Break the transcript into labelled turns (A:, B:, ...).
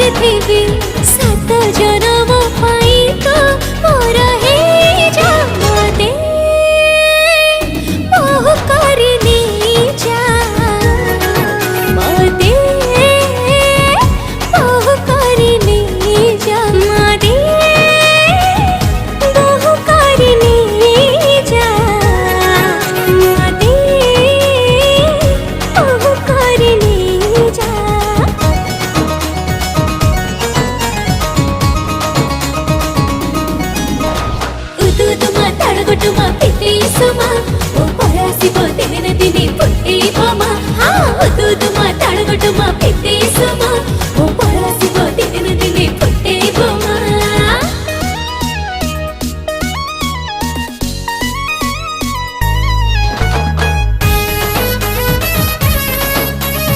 A: କରିଥିବି ସାତ ଜନମ ପାଇଁ ତ ମୋର ହେଇଯା ମତେ ବହୁ କରିନି ଯା ମତେ ବହୁ କରିନି ଯା ମତେ ବହୁ କରିନି ଯା ମତେ ବହୁ କରିନି ଯା तुमा तड़गुटुमा पिटे सुमा ओ परासी बोते दिन दिनी पुट्टी भमा हाँ तुमा तड़गुटुमा